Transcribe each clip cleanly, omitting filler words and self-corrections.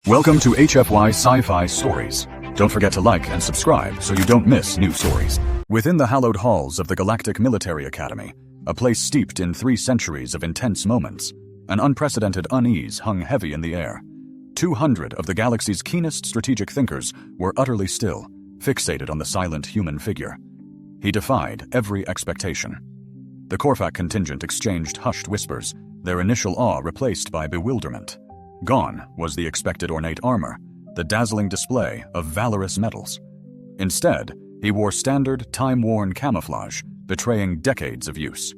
Welcome to HFY Sci-Fi Stories. Don't forget to like and subscribe so you don't miss new stories. Within the hallowed halls of the Galactic Military Academy, a place steeped in 3 centuries of intense moments, an unprecedented unease hung heavy in the air. 200 of the galaxy's keenest strategic thinkers were utterly still, fixated on the silent human figure. He defied every expectation. The Korvac contingent exchanged hushed whispers, their initial awe replaced by bewilderment. Gone was the expected ornate armor, the dazzling display of valorous metals. Instead, he wore standard, time-worn camouflage, betraying decades of use.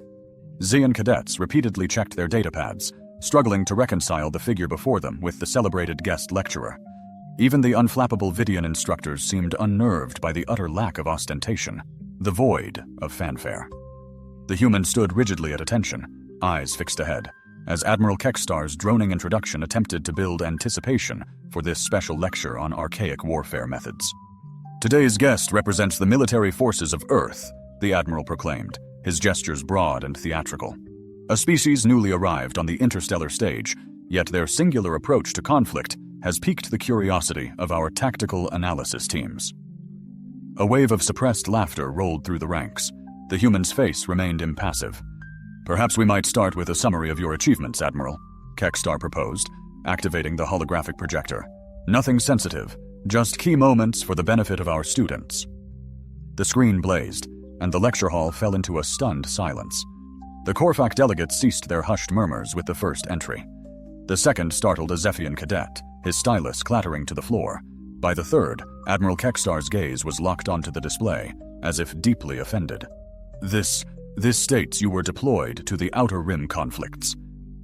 Xian cadets repeatedly checked their datapads, struggling to reconcile the figure before them with the celebrated guest lecturer. Even the unflappable Vidian instructors seemed unnerved by the utter lack of ostentation, the void of fanfare. The human stood rigidly at attention, eyes fixed ahead, as Admiral Kekstar's droning introduction attempted to build anticipation for this special lecture on archaic warfare methods. Today's guest represents the military forces of Earth, the Admiral proclaimed, his gestures broad and theatrical. A species newly arrived on the interstellar stage, yet their singular approach to conflict has piqued the curiosity of our tactical analysis teams. A wave of suppressed laughter rolled through the ranks. The human's face remained impassive. "Perhaps we might start with a summary of your achievements, Admiral," Kekstar proposed, activating the holographic projector. "Nothing sensitive, just key moments for the benefit of our students." The screen blazed, and the lecture hall fell into a stunned silence. The Korvac delegates ceased their hushed murmurs with the first entry. The second startled a Zephian cadet, his stylus clattering to the floor. By the third, Admiral Kekstar's gaze was locked onto the display, as if deeply offended. This states you were deployed to the Outer Rim conflicts."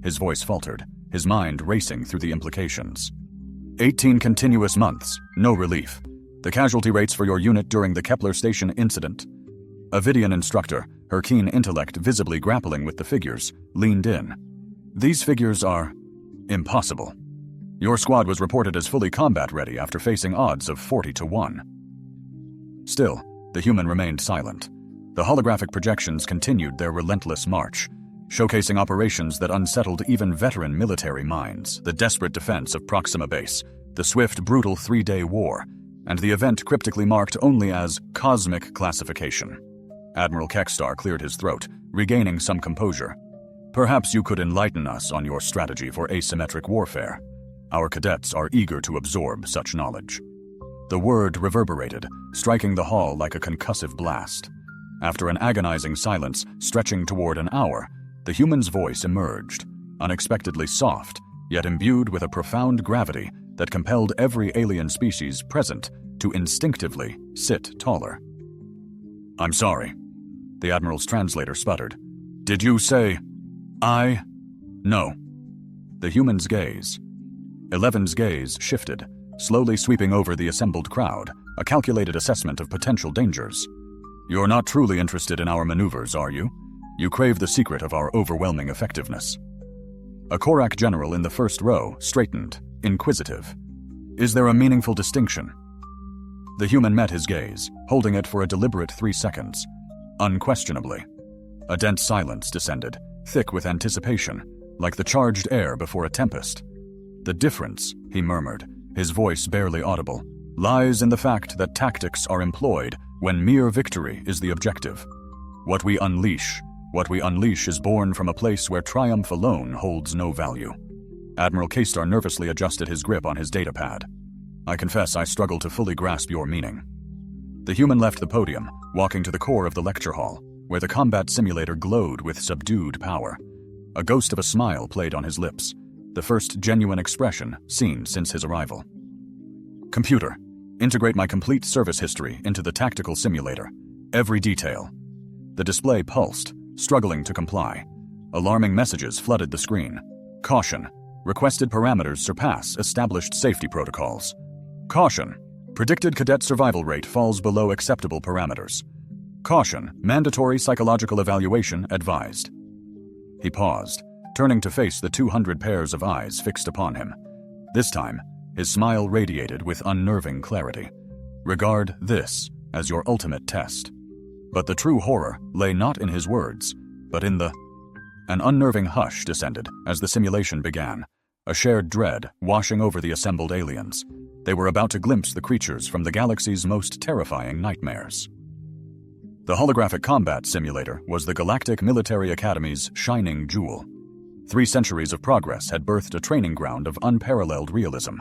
His voice faltered, his mind racing through the implications. 18 continuous months, no relief. The casualty rates for your unit during the Kepler Station incident. A Vidian instructor, her keen intellect visibly grappling with the figures, leaned in. "These figures are impossible. Your squad was reported as fully combat-ready after facing odds of 40-1. Still, the human remained silent. The holographic projections continued their relentless march, showcasing operations that unsettled even veteran military minds, the desperate defense of Proxima Base, the swift, brutal 3-day war, and the event cryptically marked only as Cosmic Classification. Admiral Kekstar cleared his throat, regaining some composure. "Perhaps you could enlighten us on your strategy for asymmetric warfare. Our cadets are eager to absorb such knowledge." The word reverberated, striking the hall like a concussive blast. After an agonizing silence stretching toward an hour, the human's voice emerged, unexpectedly soft, yet imbued with a profound gravity that compelled every alien species present to instinctively sit taller. "I'm sorry," the Admiral's translator sputtered. "Did you say, I? No." The human's gaze. 11's gaze shifted, slowly sweeping over the assembled crowd, a calculated assessment of potential dangers. "You're not truly interested in our maneuvers, are you? You crave the secret of our overwhelming effectiveness." A Korak general in the first row straightened, inquisitive. "Is there a meaningful distinction?" The human met his gaze, holding it for a deliberate 3 seconds. "Unquestionably." A dense silence descended, thick with anticipation, like the charged air before a tempest. "The difference," he murmured, his voice barely audible, "lies in the fact that tactics are employed when mere victory is the objective. What we unleash is born from a place where triumph alone holds no value." Admiral Kekstar nervously adjusted his grip on his datapad. "I confess I struggle to fully grasp your meaning." The human left the podium, walking to the core of the lecture hall, where the combat simulator glowed with subdued power. A ghost of a smile played on his lips, the first genuine expression seen since his arrival. "Computer, integrate my complete service history into the tactical simulator. Every detail." The display pulsed, struggling to comply. Alarming messages flooded the screen. "Caution. Requested parameters surpass established safety protocols." "Caution. Predicted cadet survival rate falls below acceptable parameters." "Caution. Mandatory psychological evaluation advised." He paused, turning to face the 200 pairs of eyes fixed upon him. This time, his smile radiated with unnerving clarity. "Regard this as your ultimate test." But the true horror lay not in his words, but in the... An unnerving hush descended as the simulation began, a shared dread washing over the assembled aliens. They were about to glimpse the creatures from the galaxy's most terrifying nightmares. The holographic combat simulator was the Galactic Military Academy's shining jewel. 3 centuries of progress had birthed a training ground of unparalleled realism,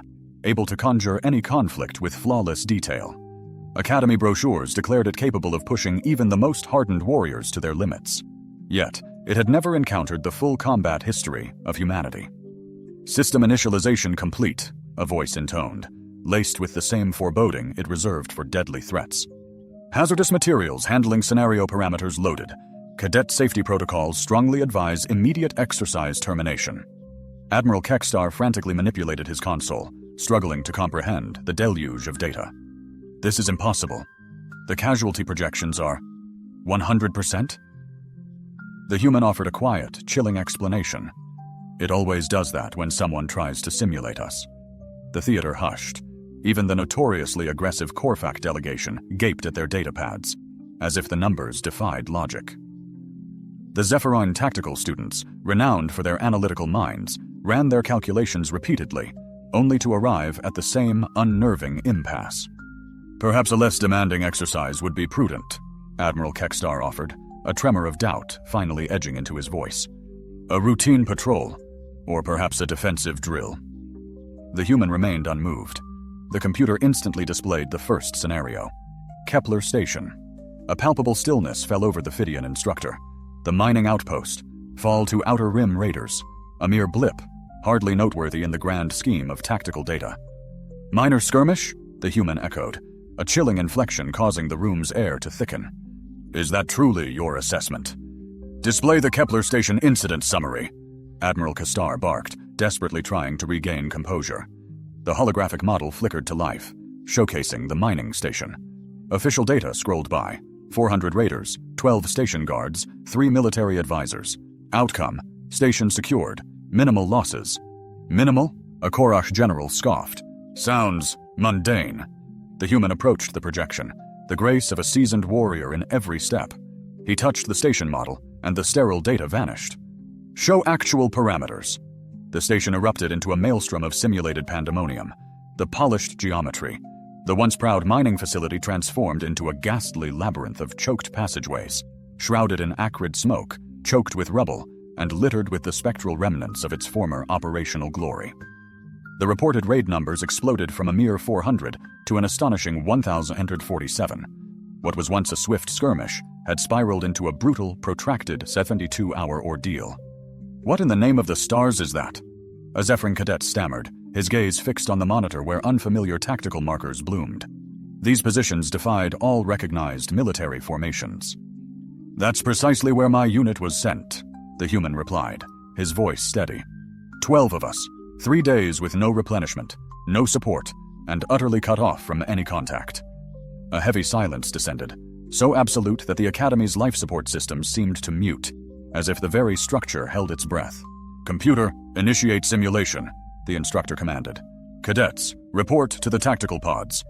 able to conjure any conflict with flawless detail. Academy brochures declared it capable of pushing even the most hardened warriors to their limits. Yet, it had never encountered the full combat history of humanity. "System initialization complete," a voice intoned, laced with the same foreboding it reserved for deadly threats. "Hazardous materials handling scenario parameters loaded. Cadet safety protocols strongly advise immediate exercise termination." Admiral Kekstar frantically manipulated his console, struggling to comprehend the deluge of data. "This is impossible. The casualty projections are 100%?" The human offered a quiet, chilling explanation. "It always does that when someone tries to simulate us." The theater hushed. Even the notoriously aggressive Corfac delegation gaped at their datapads, as if the numbers defied logic. The Zephyrine tactical students, renowned for their analytical minds, ran their calculations repeatedly, only to arrive at the same unnerving impasse. "Perhaps a less demanding exercise would be prudent," Admiral Kekstar offered, a tremor of doubt finally edging into his voice. "A routine patrol, or perhaps a defensive drill." The human remained unmoved. The computer instantly displayed the first scenario. Kepler Station. A palpable stillness fell over the Phidian instructor. The mining outpost. Fall to Outer Rim raiders. A mere blip, hardly noteworthy in the grand scheme of tactical data. "Minor skirmish?" the human echoed, a chilling inflection causing the room's air to thicken. "Is that truly your assessment?" "Display the Kepler Station incident summary," Admiral Kekstar barked, desperately trying to regain composure. The holographic model flickered to life, showcasing the mining station. Official data scrolled by. 400 raiders, 12 station guards, 3 military advisors. Outcome: station secured. Minimal losses. "Minimal?" a Korach general scoffed. "Sounds mundane." The human approached the projection, the grace of a seasoned warrior in every step. He touched the station model, and the sterile data vanished. "Show actual parameters." The station erupted into a maelstrom of simulated pandemonium. The polished geometry. The once proud mining facility transformed into a ghastly labyrinth of choked passageways, shrouded in acrid smoke, choked with rubble, and littered with the spectral remnants of its former operational glory. The reported raid numbers exploded from a mere 400 to an astonishing 1,147. What was once a swift skirmish had spiraled into a brutal, protracted 72-hour ordeal. "What in the name of the stars is that?" A Zephyrin cadet stammered, his gaze fixed on the monitor where unfamiliar tactical markers bloomed. These positions defied all recognized military formations. "That's precisely where my unit was sent," the human replied, his voice steady. 12 of us, 3 days with no replenishment, no support, and utterly cut off from any contact. A heavy silence descended, so absolute that the Academy's life support systems seemed to mute, as if the very structure held its breath. "Computer, initiate simulation," the instructor commanded. "Cadets, report to the tactical pods."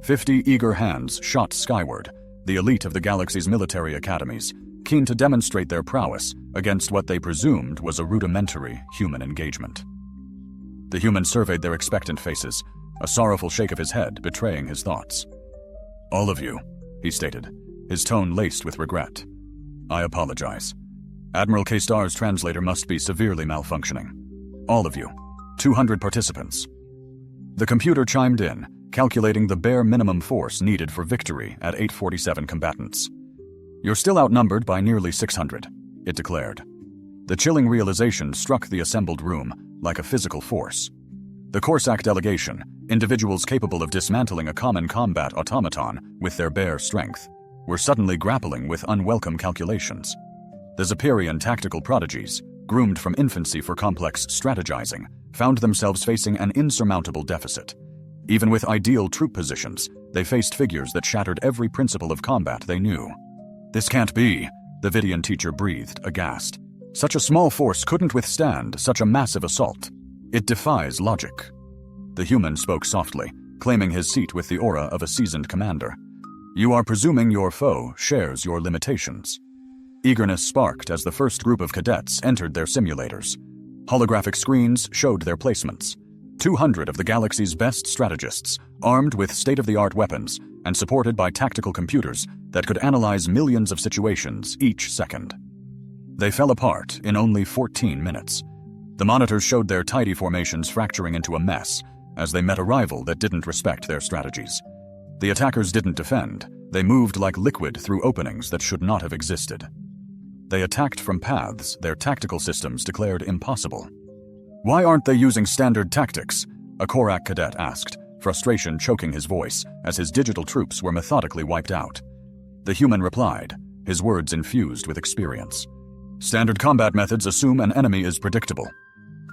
50 eager hands shot skyward, the elite of the galaxy's military academies, keen to demonstrate their prowess against what they presumed was a rudimentary human engagement. The human surveyed their expectant faces, a sorrowful shake of his head betraying his thoughts. "All of you," he stated, his tone laced with regret. "I apologize. Admiral Kekstar's translator must be severely malfunctioning. All of you. 200 participants." The computer chimed in, calculating the bare minimum force needed for victory at 847 combatants. "You're still outnumbered by nearly 600, it declared. The chilling realization struck the assembled room like a physical force. The Corsac delegation, individuals capable of dismantling a common combat automaton with their bare strength, were suddenly grappling with unwelcome calculations. The Zephyrian tactical prodigies, groomed from infancy for complex strategizing, found themselves facing an insurmountable deficit. Even with ideal troop positions, they faced figures that shattered every principle of combat they knew. "This can't be," the Vidian teacher breathed, aghast. "Such a small force couldn't withstand such a massive assault. It defies logic." The human spoke softly, claiming his seat with the aura of a seasoned commander. "You are presuming your foe shares your limitations." Eagerness sparked as the first group of cadets entered their simulators. Holographic screens showed their placements. 200 of the galaxy's best strategists, armed with state-of-the-art weapons and supported by tactical computers that could analyze millions of situations each second. They fell apart in only 14 minutes. The monitors showed their tidy formations fracturing into a mess as they met a rival that didn't respect their strategies. The attackers didn't defend. They moved like liquid through openings that should not have existed. They attacked from paths their tactical systems declared impossible. "Why aren't they using standard tactics?" a Korak cadet asked, frustration choking his voice as his digital troops were methodically wiped out. The human replied, his words infused with experience. "Standard combat methods assume an enemy is predictable."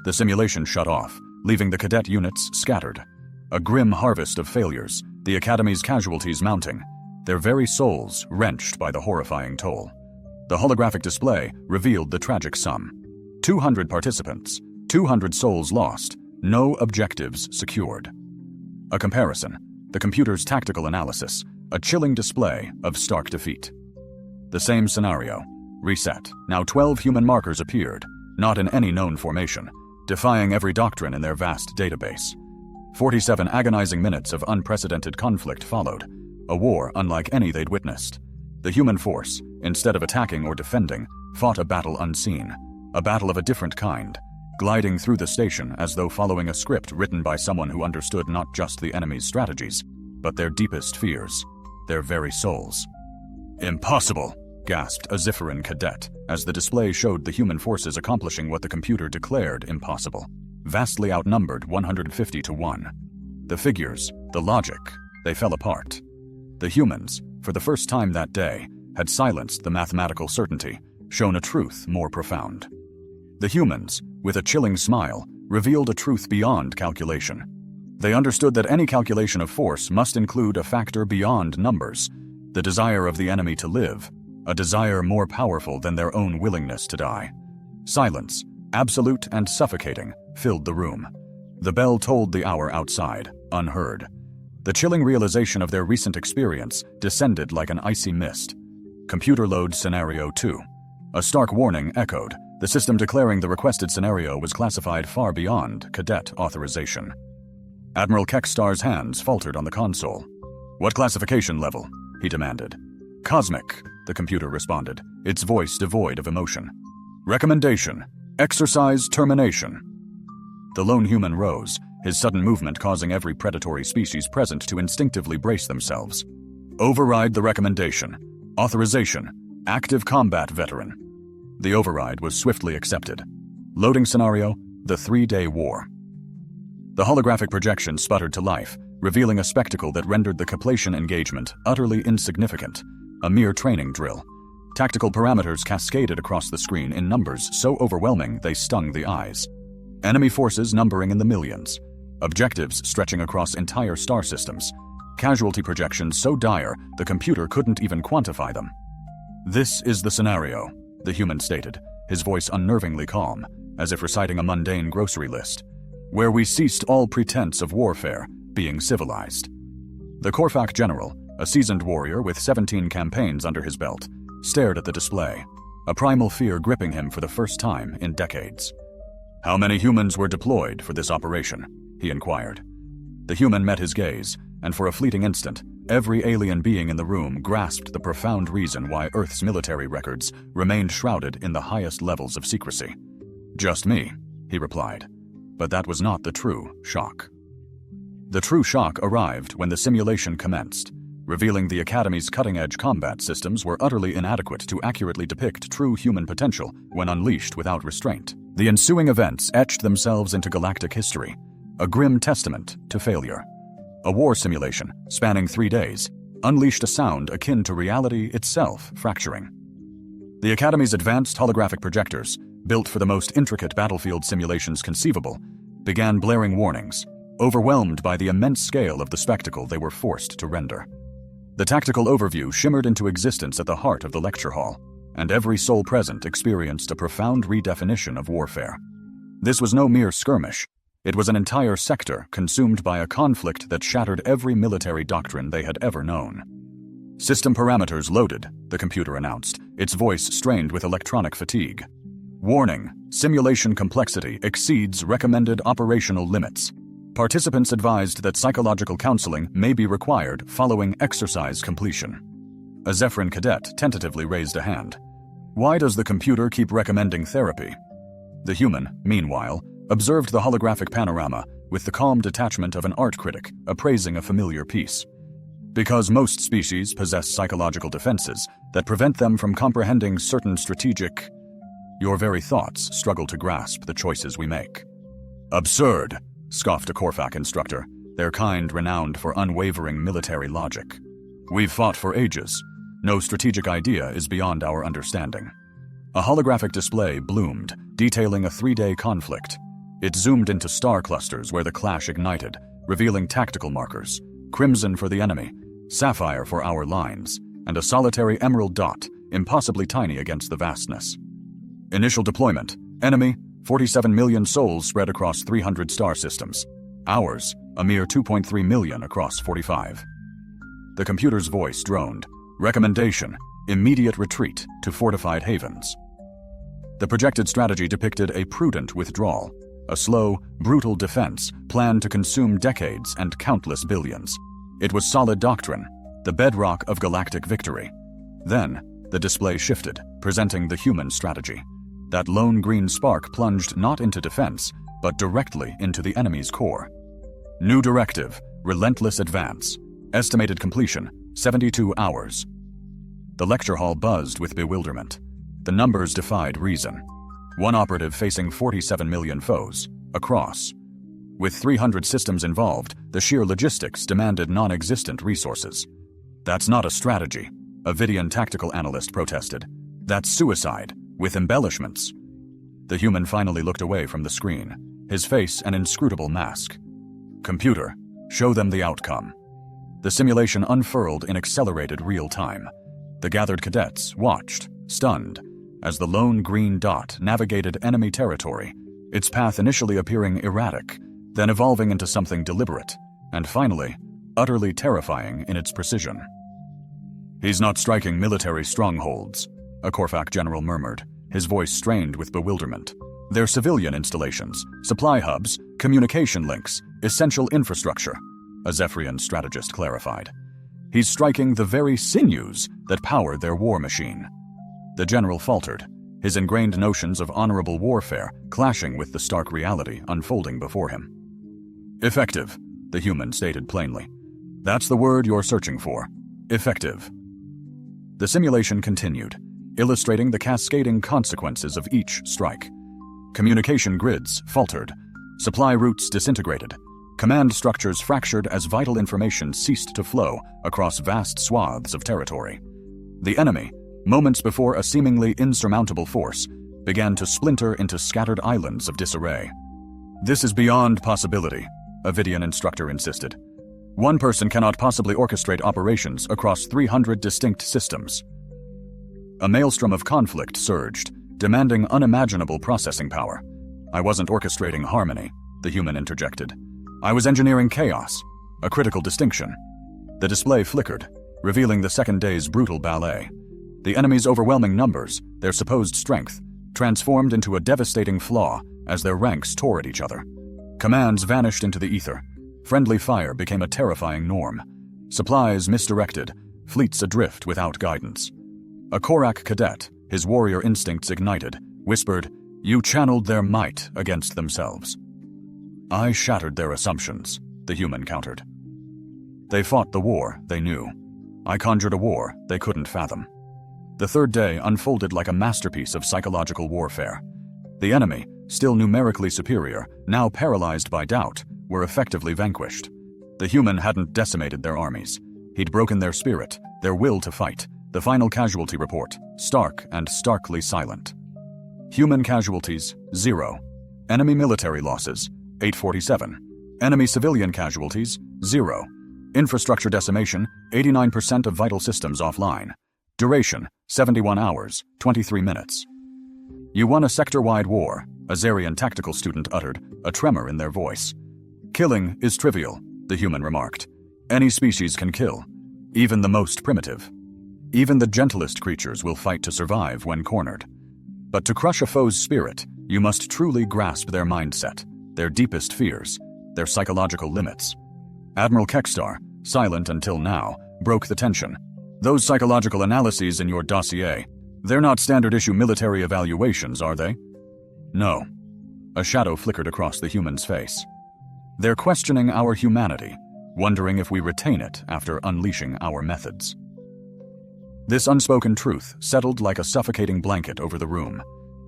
The simulation shut off, leaving the cadet units scattered. A grim harvest of failures, the Academy's casualties mounting, their very souls wrenched by the horrifying toll. The holographic display revealed the tragic sum. 200 participants, 200 souls lost, no objectives secured. A comparison, the computer's tactical analysis, a chilling display of stark defeat. The same scenario. Reset. Now 12 human markers appeared, not in any known formation, defying every doctrine in their vast database. 47 agonizing minutes of unprecedented conflict followed, a war unlike any they'd witnessed. The human force, instead of attacking or defending, fought a battle unseen, a battle of a different kind, gliding through the station as though following a script written by someone who understood not just the enemy's strategies, but their deepest fears, their very souls. "Impossible!" gasped a Zephyrin cadet, as the display showed the human forces accomplishing what the computer declared impossible, vastly outnumbered 150 to 1. The figures, the logic, they fell apart. The humans, for the first time that day, had silenced the mathematical certainty, shown a truth more profound. The humans, with a chilling smile, revealed a truth beyond calculation. They understood that any calculation of force must include a factor beyond numbers, the desire of the enemy to live, a desire more powerful than their own willingness to die. Silence, absolute and suffocating, filled the room. The bell tolled the hour outside, unheard. The chilling realization of their recent experience descended like an icy mist. Computer load Scenario 2. A stark warning echoed, the system declaring the requested scenario was classified far beyond cadet authorization. Admiral Kekstar's hands faltered on the console. "What classification level?" he demanded. "Cosmic," the computer responded, its voice devoid of emotion. "Recommendation: exercise termination." The lone human rose, his sudden movement causing every predatory species present to instinctively brace themselves. "Override the recommendation. Authorization: active combat veteran." The override was swiftly accepted. Loading scenario: the 3-day war. The holographic projection sputtered to life, revealing a spectacle that rendered the Kaplation engagement utterly insignificant, a mere training drill. Tactical parameters cascaded across the screen in numbers so overwhelming they stung the eyes. Enemy forces numbering in the millions. Objectives stretching across entire star systems. Casualty projections so dire the computer couldn't even quantify them. "This is the scenario," the human stated, his voice unnervingly calm, as if reciting a mundane grocery list. "Where we ceased all pretense of warfare, being civilized." The Korfak general, a seasoned warrior with 17 campaigns under his belt, stared at the display, a primal fear gripping him for the first time in decades. "How many humans were deployed for this operation?" he inquired. The human met his gaze, and for a fleeting instant, every alien being in the room grasped the profound reason why Earth's military records remained shrouded in the highest levels of secrecy. "Just me," he replied. But that was not the true shock. The true shock arrived when the simulation commenced, revealing the Academy's cutting-edge combat systems were utterly inadequate to accurately depict true human potential when unleashed without restraint. The ensuing events etched themselves into galactic history, a grim testament to failure. A war simulation, spanning 3 days, unleashed a sound akin to reality itself fracturing. The Academy's advanced holographic projectors, built for the most intricate battlefield simulations conceivable, began blaring warnings, overwhelmed by the immense scale of the spectacle they were forced to render. The tactical overview shimmered into existence at the heart of the lecture hall, and every soul present experienced a profound redefinition of warfare. This was no mere skirmish. It was an entire sector consumed by a conflict that shattered every military doctrine they had ever known. "System parameters loaded," the computer announced, its voice strained with electronic fatigue. Warning: simulation complexity exceeds recommended operational limits. Participants advised that psychological counseling may be required following exercise completion. A Zephyrin cadet tentatively raised a hand. Why does the computer keep recommending therapy? The human, meanwhile, observed the holographic panorama with the calm detachment of an art critic appraising a familiar piece. Because most species possess psychological defenses that prevent them from comprehending certain strategic... Your very thoughts struggle to grasp the choices we make. Absurd, scoffed a Corfac instructor, their kind renowned for unwavering military logic. We've fought for ages. No strategic idea is beyond our understanding. A holographic display bloomed, detailing a 3-day conflict. It zoomed into star clusters where the clash ignited, revealing tactical markers: crimson for the enemy, sapphire for our lines, and a solitary emerald dot, impossibly tiny against the vastness. Initial deployment: enemy, 47 million souls spread across 300 star systems. Ours, a mere 2.3 million across 45. The computer's voice droned. Recommendation: immediate retreat to fortified havens. The projected strategy depicted a prudent withdrawal, a slow, brutal defense planned to consume decades and countless billions. It was solid doctrine, the bedrock of galactic victory. Then, the display shifted, presenting the human strategy. That lone green spark plunged not into defense, but directly into the enemy's core. New directive: relentless advance. Estimated completion: 72 hours. The lecture hall buzzed with bewilderment. The numbers defied reason. One operative facing 47 million foes, across. With 300 systems involved, the sheer logistics demanded non-existent resources. That's not a strategy, a Vidian tactical analyst protested. That's suicide, with embellishments. The human finally looked away from the screen, his face an inscrutable mask. Computer, show them the outcome. The simulation unfurled in accelerated real time. The gathered cadets watched, stunned, as the lone green dot navigated enemy territory, its path initially appearing erratic, then evolving into something deliberate, and finally, utterly terrifying in its precision. He's not striking military strongholds, a Corfac general murmured, his voice strained with bewilderment. They're civilian installations, supply hubs, communication links, essential infrastructure, a Zephyrian strategist clarified. He's striking the very sinews that power their war machine. The general faltered, his ingrained notions of honorable warfare clashing with the stark reality unfolding before him. Effective, the human stated plainly. That's the word you're searching for. Effective. The simulation continued, illustrating the cascading consequences of each strike. Communication grids faltered, supply routes disintegrated, command structures fractured as vital information ceased to flow across vast swaths of territory. The enemy, moments before a seemingly insurmountable force, began to splinter into scattered islands of disarray. This is beyond possibility, a Vidian instructor insisted. One person cannot possibly orchestrate operations across 300 distinct systems. A maelstrom of conflict surged, demanding unimaginable processing power. I wasn't orchestrating harmony, the human interjected. I was engineering chaos, a critical distinction. The display flickered, revealing the second day's brutal ballet. The enemy's overwhelming numbers, their supposed strength, transformed into a devastating flaw as their ranks tore at each other. Commands vanished into the ether. Friendly fire became a terrifying norm. Supplies misdirected, fleets adrift without guidance. A Korak cadet, his warrior instincts ignited, whispered, "You channeled their might against themselves." I shattered their assumptions, the human countered. They fought the war they knew. I conjured a war they couldn't fathom. The third day unfolded like a masterpiece of psychological warfare. The enemy, still numerically superior, now paralyzed by doubt, were effectively vanquished. The human hadn't decimated their armies. He'd broken their spirit, their will to fight. The final casualty report, stark and starkly silent. Human casualties, 0. Enemy military losses, 847. Enemy civilian casualties, 0. Infrastructure decimation, 89% of vital systems offline. Duration, 71 hours, 23 minutes. You won a sector-wide war, a Zarian tactical student uttered, a tremor in their voice. Killing is trivial, the human remarked. Any species can kill, even the most primitive. Even the gentlest creatures will fight to survive when cornered. But to crush a foe's spirit, you must truly grasp their mindset, their deepest fears, their psychological limits. Admiral Kekstar, silent until now, broke the tension. Those psychological analyses in your dossier, they're not standard-issue military evaluations, are they? No. A shadow flickered across the human's face. They're questioning our humanity, wondering if we retain it after unleashing our methods. This unspoken truth settled like a suffocating blanket over the room.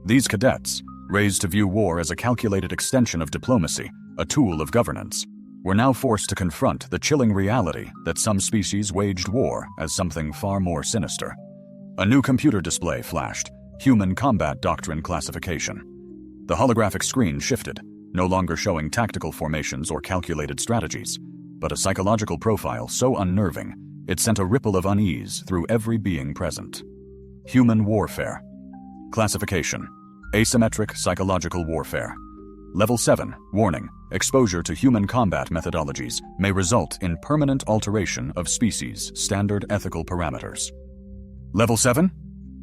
These cadets, raised to view war as a calculated extension of diplomacy, a tool of governance, were now forced to confront the chilling reality that some species waged war as something far more sinister. A new computer display flashed, Human Combat Doctrine Classification. The holographic screen shifted, no longer showing tactical formations or calculated strategies, but a psychological profile so unnerving, it sent a ripple of unease through every being present. Human warfare. Classification: asymmetric psychological warfare. Level 7, warning, exposure to human combat methodologies may result in permanent alteration of species' standard ethical parameters. Level 7?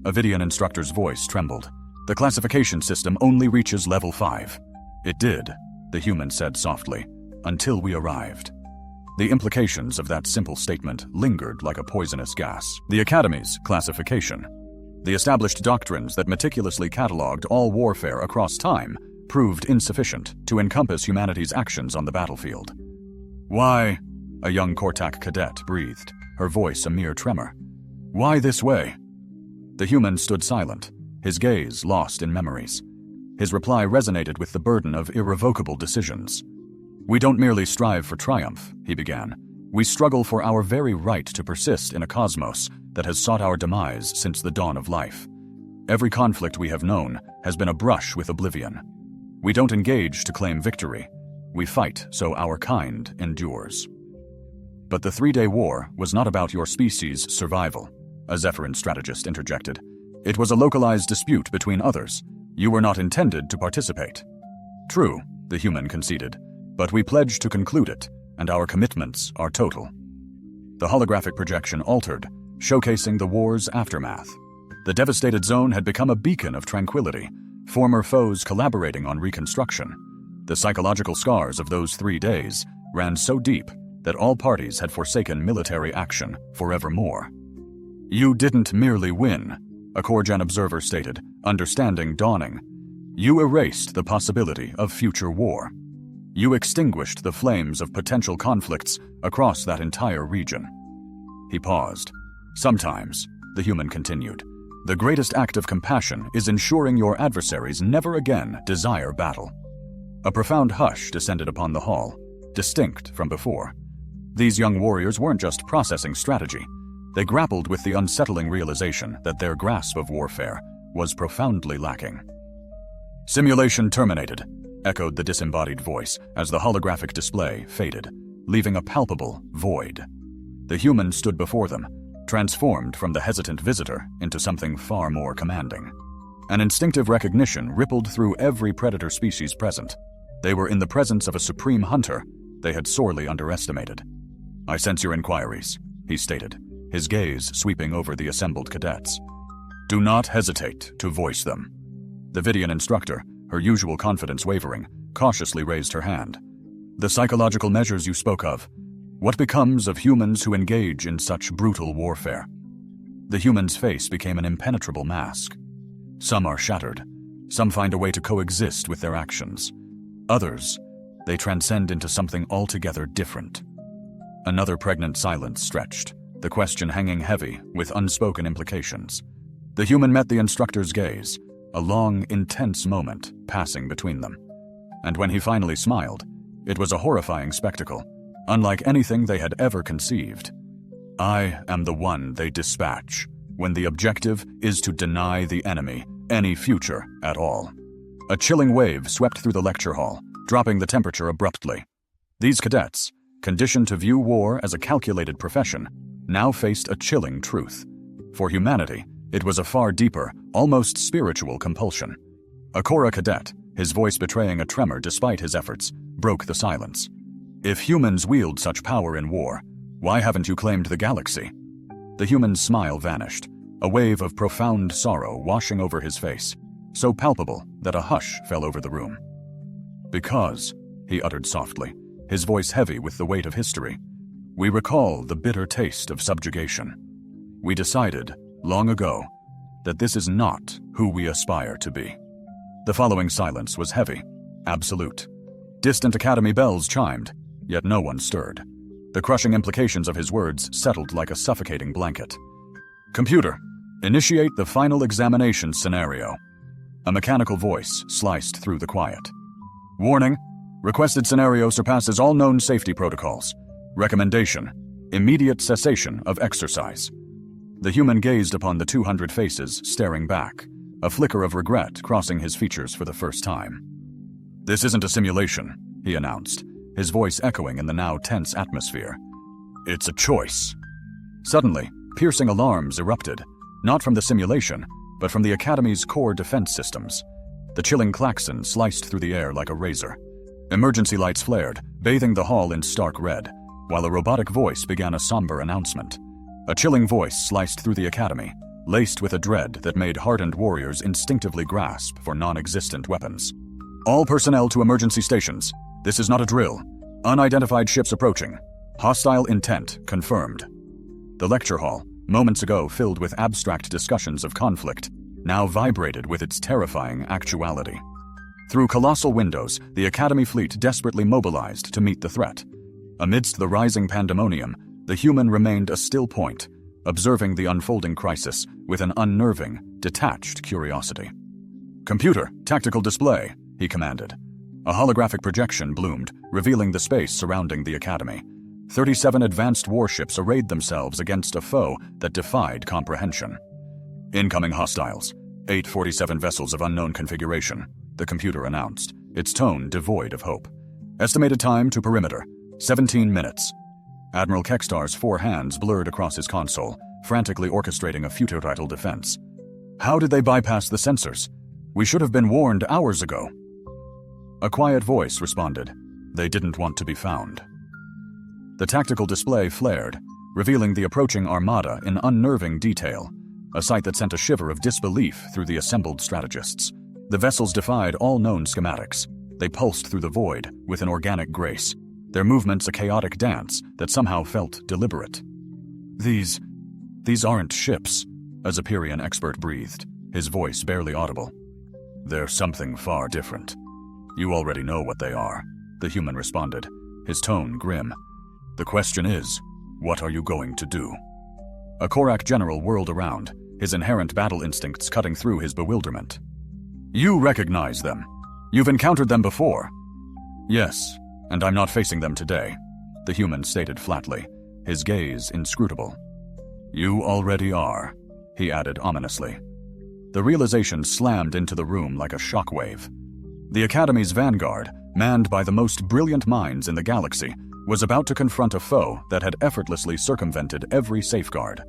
A Vidian instructor's voice trembled. The classification system only reaches level 5. It did, the human said softly, until we arrived. The implications of that simple statement lingered like a poisonous gas. The Academy's classification. The established doctrines that meticulously catalogued all warfare across time proved insufficient to encompass humanity's actions on the battlefield. Why? A young Kortak cadet breathed, her voice a mere tremor. Why this way? The human stood silent, his gaze lost in memories. His reply resonated with the burden of irrevocable decisions. We don't merely strive for triumph, he began. We struggle for our very right to persist in a cosmos that has sought our demise since the dawn of life. Every conflict we have known has been a brush with oblivion. We don't engage to claim victory. We fight so our kind endures. But the 3-day war was not about your species' survival, a Zephyrin strategist interjected. It was a localized dispute between others. You were not intended to participate. True, the human conceded, but we pledged to conclude it, and our commitments are total. The holographic projection altered, showcasing the war's aftermath. The devastated zone had become a beacon of tranquility, former foes collaborating on reconstruction. The psychological scars of those 3 days ran so deep that all parties had forsaken military action forevermore. You didn't merely win, a Corgen observer stated, understanding dawning. You erased the possibility of future war. You extinguished the flames of potential conflicts across that entire region. He paused. Sometimes, the human continued, the greatest act of compassion is ensuring your adversaries never again desire battle. A profound hush descended upon the hall, distinct from before. These young warriors weren't just processing strategy. They grappled with the unsettling realization that their grasp of warfare was profoundly lacking. Simulation terminated, echoed the disembodied voice as the holographic display faded, leaving a palpable void. The human stood before them, transformed from the hesitant visitor into something far more commanding. An instinctive recognition rippled through every predator species present. They were in the presence of a supreme hunter they had sorely underestimated. I sense your inquiries, he stated, his gaze sweeping over the assembled cadets. Do not hesitate to voice them. The Vidian instructor, her usual confidence wavering, cautiously raised her hand. The psychological measures you spoke of. What becomes of humans who engage in such brutal warfare? The human's face became an impenetrable mask. Some are shattered. Some find a way to coexist with their actions. Others, they transcend into something altogether different. Another pregnant silence stretched, the question hanging heavy with unspoken implications. The human met the instructor's gaze, a long, intense moment passing between them. And when he finally smiled, it was a horrifying spectacle, unlike anything they had ever conceived. I am the one they dispatch, when the objective is to deny the enemy any future at all. A chilling wave swept through the lecture hall, dropping the temperature abruptly. These cadets, conditioned to view war as a calculated profession, now faced a chilling truth. For humanity, it was a far deeper, almost spiritual compulsion. A Korra cadet, his voice betraying a tremor despite his efforts, broke the silence. If humans wield such power in war, why haven't you claimed the galaxy? The human's smile vanished, a wave of profound sorrow washing over his face. so palpable that a hush fell over the room. "Because," he uttered softly, his voice heavy with the weight of history, "we recall the bitter taste of subjugation. We decided, long ago, that this is not who we aspire to be." The following silence was heavy, absolute. Distant academy bells chimed, yet no one stirred. The crushing implications of his words settled like a suffocating blanket. "Computer, initiate the final examination scenario." A mechanical voice sliced through the quiet. "Warning, requested scenario surpasses all known safety protocols. Recommendation, immediate cessation of exercise." The human gazed upon the 200 faces staring back, a flicker of regret crossing his features for the first time. "This isn't a simulation," he announced, his voice echoing in the now tense atmosphere. "It's a choice." Suddenly, piercing alarms erupted, not from the simulation, but from the Academy's core defense systems. The chilling klaxon sliced through the air like a razor. Emergency lights flared, bathing the hall in stark red, while a robotic voice began a somber announcement. A chilling voice sliced through the Academy, laced with a dread that made hardened warriors instinctively grasp for non-existent weapons. "All personnel to emergency stations. This is not a drill. Unidentified ships approaching. Hostile intent confirmed." The lecture hall, moments ago filled with abstract discussions of conflict, now vibrated with its terrifying actuality. Through colossal windows, the Academy fleet desperately mobilized to meet the threat. Amidst the rising pandemonium, the human remained a still point, observing the unfolding crisis with an unnerving, detached curiosity. "Computer, tactical display," he commanded. A holographic projection bloomed, revealing the space surrounding the Academy. 37 advanced warships arrayed themselves against a foe that defied comprehension. "Incoming hostiles. 847 vessels of unknown configuration," the computer announced, its tone devoid of hope. "Estimated time to perimeter, 17 minutes. Admiral Kekstar's 4 hands blurred across his console, frantically orchestrating a futile defense. "How did they bypass the sensors? We should have been warned hours ago." A quiet voice responded, "They didn't want to be found." The tactical display flared, revealing the approaching armada in unnerving detail, a sight that sent a shiver of disbelief through the assembled strategists. The vessels defied all known schematics. They pulsed through the void with an organic grace, their movements a chaotic dance that somehow felt deliberate. These aren't ships," a Zephyrian expert breathed, his voice barely audible. "They're something far different. You already know what they are," the human responded, his tone grim. "The question is, what are you going to do?" A Korak general whirled around, his inherent battle instincts cutting through his bewilderment. "You recognize them. You've encountered them before." "Yes, and I'm not facing them today," the human stated flatly, his gaze inscrutable. "You already are," he added ominously. The realization slammed into the room like a shockwave. The Academy's vanguard, manned by the most brilliant minds in the galaxy, was about to confront a foe that had effortlessly circumvented every safeguard,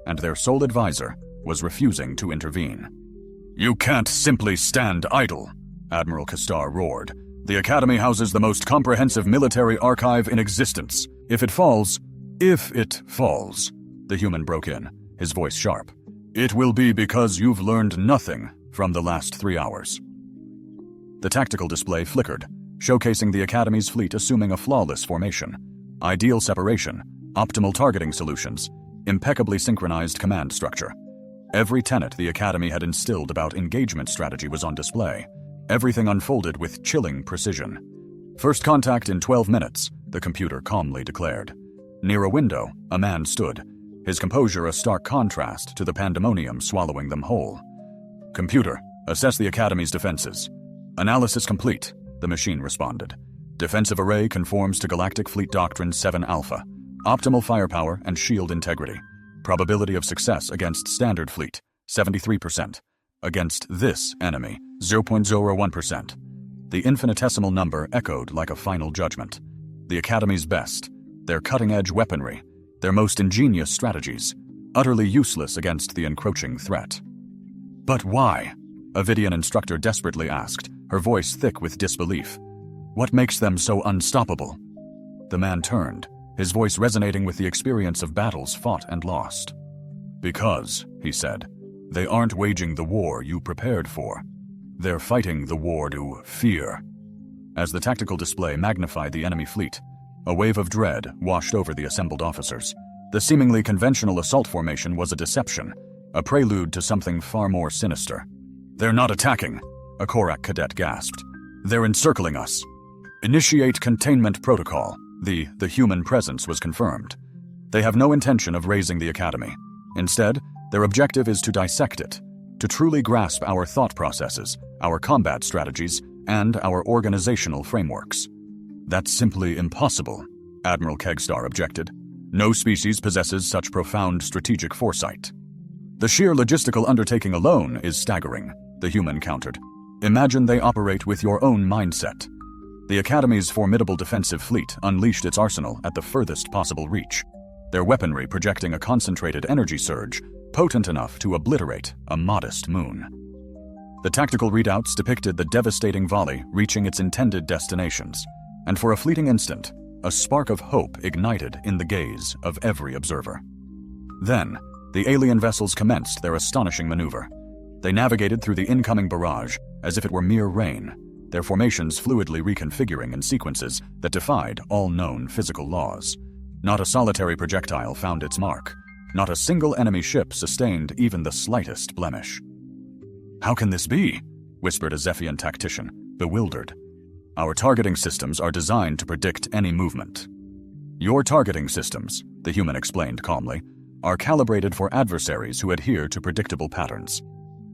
and their sole advisor was refusing to intervene. "You can't simply stand idle," Admiral Kestar roared. "The Academy houses the most comprehensive military archive in existence. If it falls, the human broke in, his voice sharp, "it will be because you've learned nothing from the last 3 hours." The tactical display flickered, showcasing the Academy's fleet assuming a flawless formation, ideal separation, optimal targeting solutions, impeccably synchronized command structure. Every tenet the Academy had instilled about engagement strategy was on display, everything unfolded with chilling precision. "First contact in 12 minutes, the computer calmly declared. Near a window, a man stood, his composure a stark contrast to the pandemonium swallowing them whole. "Computer, assess the Academy's defenses." "Analysis complete," the machine responded. "Defensive array conforms to Galactic Fleet Doctrine 7 Alpha. Optimal firepower and shield integrity. Probability of success against standard fleet, 73%. Against this enemy, 0.01%. The infinitesimal number echoed like a final judgment. The Academy's best, their cutting-edge weaponry, their most ingenious strategies, utterly useless against the encroaching threat. "But why?" a Vidian instructor desperately asked, her voice thick with disbelief. "What makes them so unstoppable?" The man turned, his voice resonating with the experience of battles fought and lost. "Because," he said, "they aren't waging the war you prepared for. They're fighting the war to fear. As the tactical display magnified the enemy fleet, a wave of dread washed over the assembled officers. The seemingly conventional assault formation was a deception, a prelude to something far more sinister. "They're not attacking," a Korak cadet gasped. "They're encircling us." "Initiate containment protocol." The human presence was confirmed. They have no intention of razing the academy. Instead, their objective is to dissect it, to truly grasp our thought processes, our combat strategies, and our organizational frameworks. "That's simply impossible," Admiral Kegstar objected. "No species possesses such profound strategic foresight." "The sheer logistical undertaking alone is staggering," the human countered. "Imagine they operate with your own mindset." The Academy's formidable defensive fleet unleashed its arsenal at the furthest possible reach, their weaponry projecting a concentrated energy surge potent enough to obliterate a modest moon. The tactical readouts depicted the devastating volley reaching its intended destinations, and for a fleeting instant, a spark of hope ignited in the gaze of every observer. Then, the alien vessels commenced their astonishing maneuver. They navigated through the incoming barrage as if it were mere rain, their formations fluidly reconfiguring in sequences that defied all known physical laws. Not a solitary projectile found its mark. Not a single enemy ship sustained even the slightest blemish. "How can this be?" whispered a Zephian tactician, bewildered. "Our targeting systems are designed to predict any movement." "Your targeting systems," the human explained calmly, "are calibrated for adversaries who adhere to predictable patterns.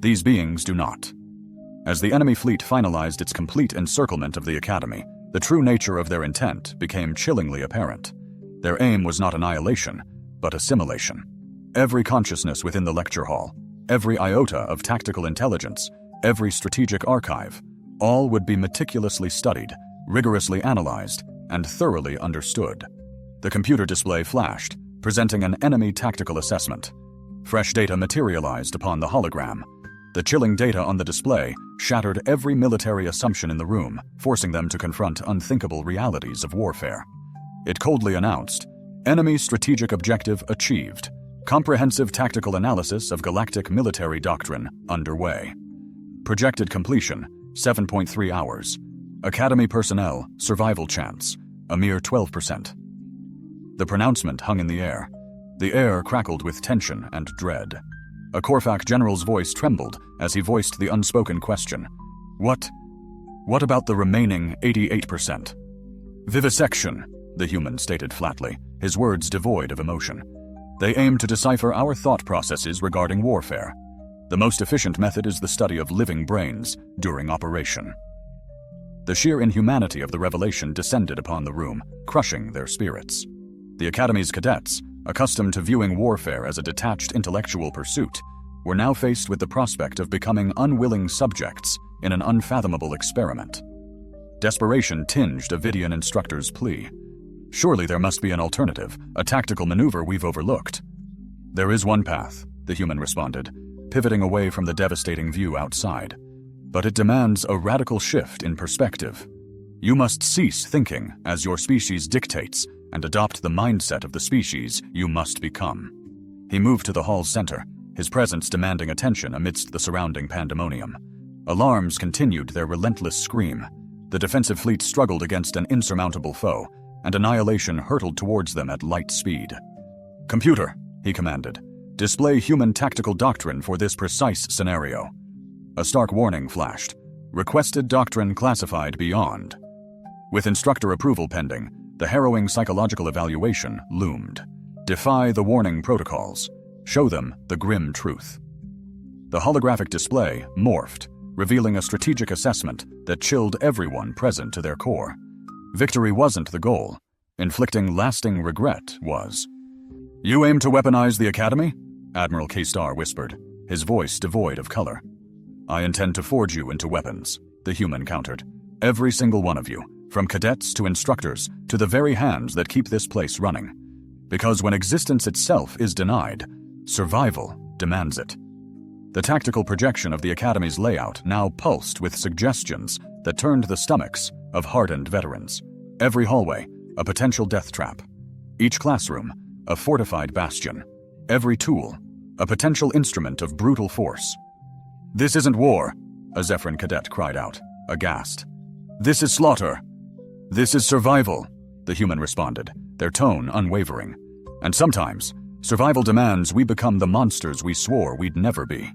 These beings do not." As the enemy fleet finalized its complete encirclement of the Academy, the true nature of their intent became chillingly apparent. Their aim was not annihilation, but assimilation. Every consciousness within the lecture hall, every iota of tactical intelligence, every strategic archive, all would be meticulously studied, rigorously analyzed, and thoroughly understood. The computer display flashed, presenting an enemy tactical assessment. Fresh data materialized upon the hologram. The chilling data on the display shattered every military assumption in the room, forcing them to confront unthinkable realities of warfare. It coldly announced, "Enemy strategic objective achieved. Comprehensive tactical analysis of galactic military doctrine underway. Projected completion, 7.3 hours. Academy personnel, survival chance, a mere 12%. The pronouncement hung in the air. The air crackled with tension and dread. A Korvac general's voice trembled as he voiced the unspoken question. What about the remaining 88%? "Vivisection," the human stated flatly, his words devoid of emotion. "They aim to decipher our thought processes regarding warfare. The most efficient method is the study of living brains during operation." The sheer inhumanity of the revelation descended upon the room, crushing their spirits. The Academy's cadets, accustomed to viewing warfare as a detached intellectual pursuit, were now faced with the prospect of becoming unwilling subjects in an unfathomable experiment. Desperation tinged a Vidian instructor's plea. "Surely there must be an alternative, a tactical maneuver we've overlooked." "There is one path," the human responded, pivoting away from the devastating view outside. "But it demands a radical shift in perspective. You must cease thinking as your species dictates and adopt the mindset of the species you must become." He moved to the hall's center, his presence demanding attention amidst the surrounding pandemonium. Alarms continued their relentless scream. The defensive fleet struggled against an insurmountable foe, and annihilation hurtled towards them at light speed. "Computer," he commanded, "display human tactical doctrine for this precise scenario." A stark warning flashed. "Requested doctrine classified beyond." With instructor approval pending, the harrowing psychological evaluation loomed. Defy the warning protocols. Show them the grim truth. The holographic display morphed, revealing a strategic assessment that chilled everyone present to their core. Victory wasn't the goal. Inflicting lasting regret was. "You aim to weaponize the Academy?" Admiral K-Star whispered, his voice devoid of color. "I intend to forge you into weapons," the human countered. "Every single one of you. From cadets to instructors to the very hands that keep this place running. Because when existence itself is denied, survival demands it." The tactical projection of the Academy's layout now pulsed with suggestions that turned the stomachs of hardened veterans. Every hallway, a potential death trap. Each classroom, a fortified bastion. Every tool, a potential instrument of brutal force. "This isn't war," a Zephyrin cadet cried out, aghast. "This is slaughter. This is survival," the human responded, their tone unwavering. "And sometimes, survival demands we become the monsters we swore we'd never be."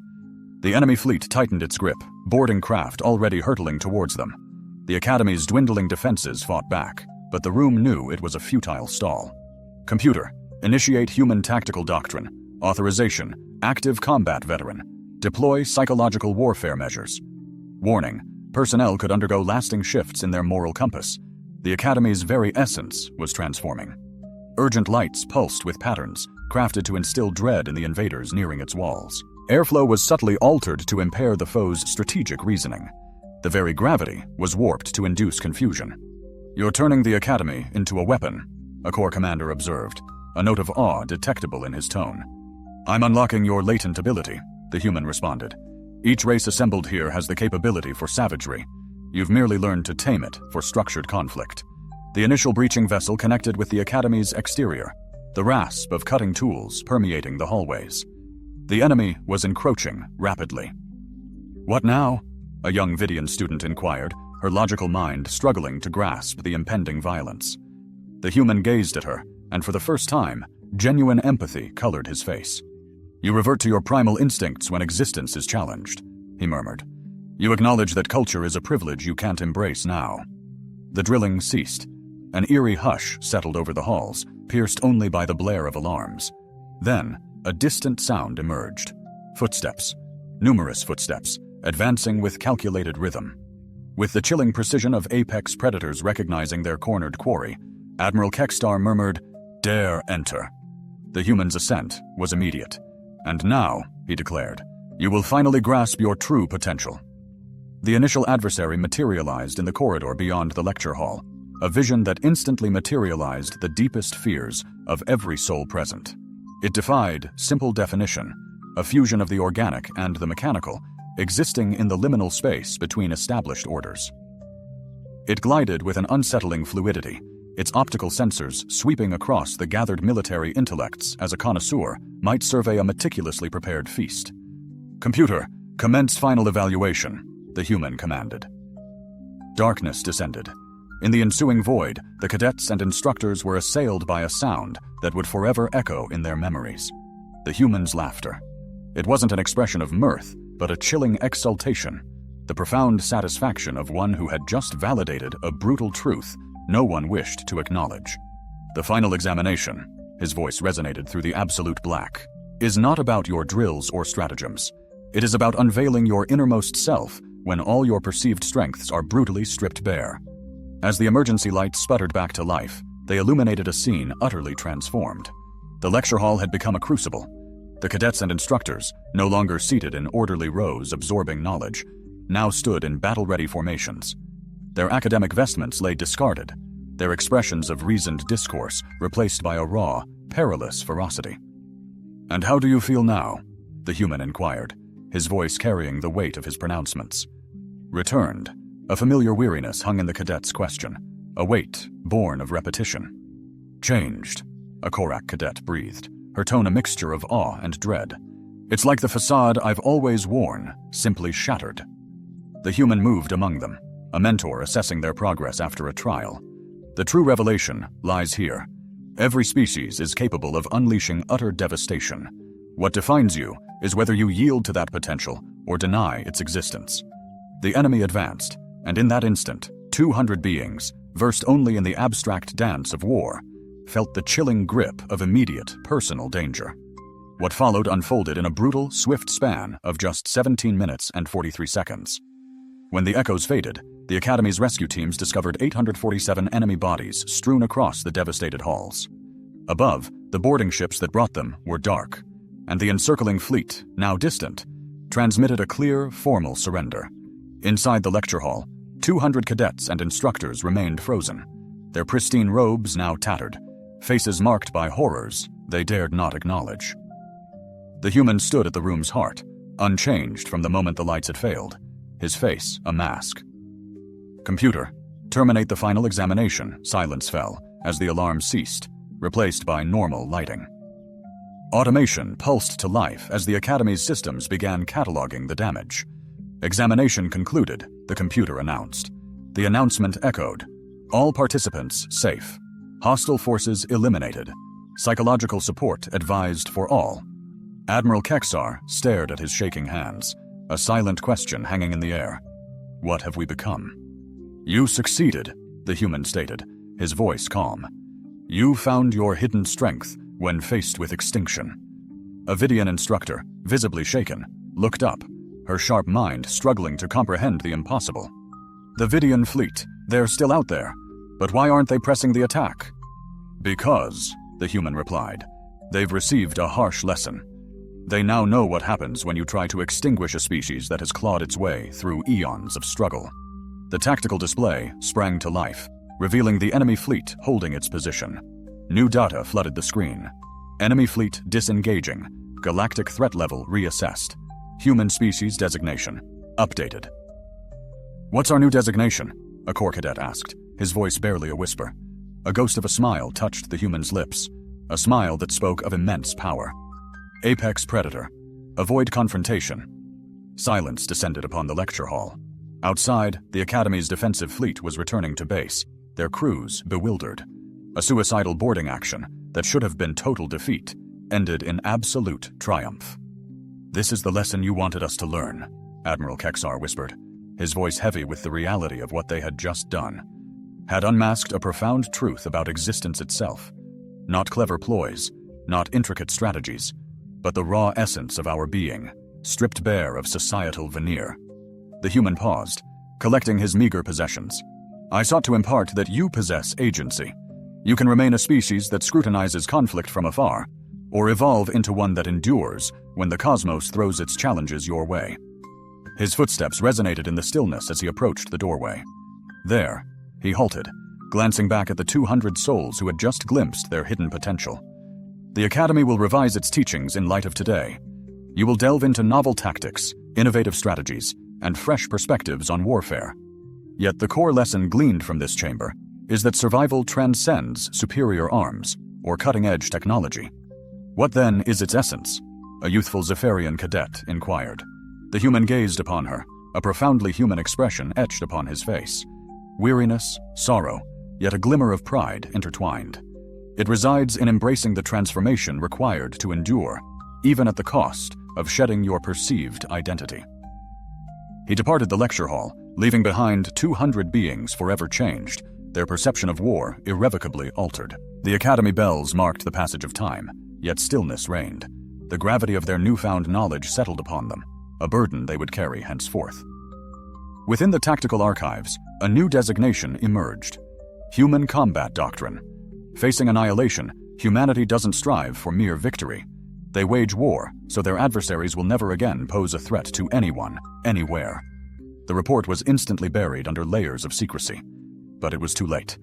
The enemy fleet tightened its grip, boarding craft already hurtling towards them. The Academy's dwindling defenses fought back, but the room knew it was a futile stall. "Computer, initiate human tactical doctrine. Authorization, active combat veteran. Deploy psychological warfare measures. Warning, personnel could undergo lasting shifts in their moral compass. The Academy's very essence was transforming." Urgent lights pulsed with patterns, crafted to instill dread in the invaders nearing its walls. Airflow was subtly altered to impair the foe's strategic reasoning. The very gravity was warped to induce confusion. "You're turning the Academy into a weapon," a Corps commander observed, a note of awe detectable in his tone. "I'm unlocking your latent ability," the human responded. "Each race assembled here has the capability for savagery. You've merely learned to tame it for structured conflict." The initial breaching vessel connected with the Academy's exterior, the rasp of cutting tools permeating the hallways. The enemy was encroaching rapidly. "What now?" a young Vidian student inquired, her logical mind struggling to grasp the impending violence. The human gazed at her, and for the first time, genuine empathy colored his face. "You revert to your primal instincts when existence is challenged," he murmured. "You acknowledge that culture is a privilege you can't embrace now." The drilling ceased. An eerie hush settled over the halls, pierced only by the blare of alarms. Then, a distant sound emerged. Footsteps. Numerous footsteps, advancing with calculated rhythm. With the chilling precision of apex predators recognizing their cornered quarry, Admiral Kekstar murmured, "Dare enter." The human's ascent was immediate. "And now," he declared, "you will finally grasp your true potential." The initial adversary materialized in the corridor beyond the lecture hall, a vision that instantly materialized the deepest fears of every soul present. It defied simple definition, a fusion of the organic and the mechanical, existing in the liminal space between established orders. It glided with an unsettling fluidity, its optical sensors sweeping across the gathered military intellects as a connoisseur might survey a meticulously prepared feast. "Computer, commence final evaluation," the human commanded. Darkness descended. In the ensuing void, the cadets and instructors were assailed by a sound that would forever echo in their memories. The human's laughter. It wasn't an expression of mirth, but a chilling exultation, the profound satisfaction of one who had just validated a brutal truth no one wished to acknowledge. "The final examination," his voice resonated through the absolute black, "is not about your drills or stratagems. It is about unveiling your innermost self when all your perceived strengths are brutally stripped bare." As the emergency lights sputtered back to life, they illuminated a scene utterly transformed. The lecture hall had become a crucible. The cadets and instructors, no longer seated in orderly rows absorbing knowledge, now stood in battle-ready formations. Their academic vestments lay discarded, their expressions of reasoned discourse replaced by a raw, perilous ferocity. "And how do you feel now?" the human inquired, his voice carrying the weight of his pronouncements. Returned. A familiar weariness hung in the cadet's question, a weight born of repetition. "Changed," a Korak cadet breathed, her tone a mixture of awe and dread. "It's like the facade I've always worn, simply shattered." The human moved among them, a mentor assessing their progress after a trial. "The true revelation lies here. Every species is capable of unleashing utter devastation. What defines you is whether you yield to that potential or deny its existence." The enemy advanced, and in that instant, 200 beings, versed only in the abstract dance of war, felt the chilling grip of immediate personal danger. What followed unfolded in a brutal, swift span of just 17 minutes and 43 seconds. When the echoes faded, the Academy's rescue teams discovered 847 enemy bodies strewn across the devastated halls. Above, the boarding ships that brought them were dark, and the encircling fleet, now distant, transmitted a clear, formal surrender. Inside the lecture hall, 200 cadets and instructors remained frozen, their pristine robes now tattered, faces marked by horrors they dared not acknowledge. The human stood at the room's heart, unchanged from the moment the lights had failed, his face a mask. "Computer, terminate the final examination," silence fell as the alarm ceased, replaced by normal lighting. Automation pulsed to life as the Academy's systems began cataloging the damage. Examination concluded, the computer announced. The announcement echoed. All participants safe. Hostile forces eliminated. Psychological support advised for all. Admiral Kexar stared at his shaking hands, a silent question hanging in the air. What have we become? You succeeded, the human stated, his voice calm. You found your hidden strength when faced with extinction. A Vidian instructor, visibly shaken, looked up, her sharp mind struggling to comprehend the impossible. The Vidian fleet, they're still out there, but why aren't they pressing the attack? Because, the human replied, they've received a harsh lesson. They now know what happens when you try to extinguish a species that has clawed its way through eons of struggle. The tactical display sprang to life, revealing the enemy fleet holding its position. New data flooded the screen. Enemy fleet disengaging. Galactic threat level reassessed. Human species designation updated. What's our new designation? A Corps cadet asked, his voice barely a whisper. A ghost of a smile touched the human's lips, a smile that spoke of immense power. Apex Predator. Avoid confrontation. Silence descended upon the lecture hall. Outside, the Academy's defensive fleet was returning to base, their crews bewildered. A suicidal boarding action that should have been total defeat ended in absolute triumph. This is the lesson you wanted us to learn, Admiral Kexar whispered, his voice heavy with the reality of what they had just done. Had unmasked a profound truth about existence itself. Not clever ploys, not intricate strategies, but the raw essence of our being, stripped bare of societal veneer. The human paused, collecting his meager possessions. I sought to impart that you possess agency. You can remain a species that scrutinizes conflict from afar, or evolve into one that endures when the cosmos throws its challenges your way. His footsteps resonated in the stillness as he approached the doorway. There, he halted, glancing back at the 200 souls who had just glimpsed their hidden potential. The Academy will revise its teachings in light of today. You will delve into novel tactics, innovative strategies, and fresh perspectives on warfare. Yet the core lesson gleaned from this chamber is that survival transcends superior arms or cutting-edge technology. What then is its essence? A youthful Zephyrian cadet inquired. The human gazed upon her, a profoundly human expression etched upon his face. Weariness, sorrow, yet a glimmer of pride intertwined. It resides in embracing the transformation required to endure, even at the cost of shedding your perceived identity. He departed the lecture hall, leaving behind 200 beings forever changed, their perception of war irrevocably altered. The Academy bells marked the passage of time, yet stillness reigned. The gravity of their newfound knowledge settled upon them, a burden they would carry henceforth. Within the tactical archives, a new designation emerged: Human Combat Doctrine. Facing annihilation, humanity doesn't strive for mere victory. They wage war, so their adversaries will never again pose a threat to anyone, anywhere. The report was instantly buried under layers of secrecy. But it was too late.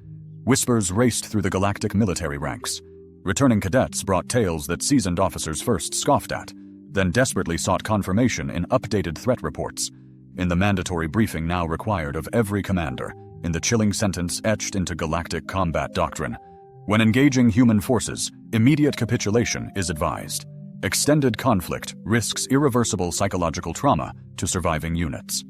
Whispers raced through the galactic military ranks. Returning cadets brought tales that seasoned officers first scoffed at, then desperately sought confirmation in updated threat reports, in the mandatory briefing now required of every commander, in the chilling sentence etched into galactic combat doctrine. When engaging human forces, immediate capitulation is advised. Extended conflict risks irreversible psychological trauma to surviving units.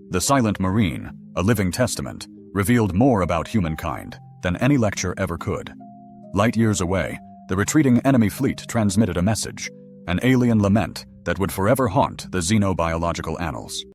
The Silent Marine, a living testament, revealed more about humankind than any lecture ever could. Light years away, the retreating enemy fleet transmitted a message, an alien lament that would forever haunt the xenobiological annals.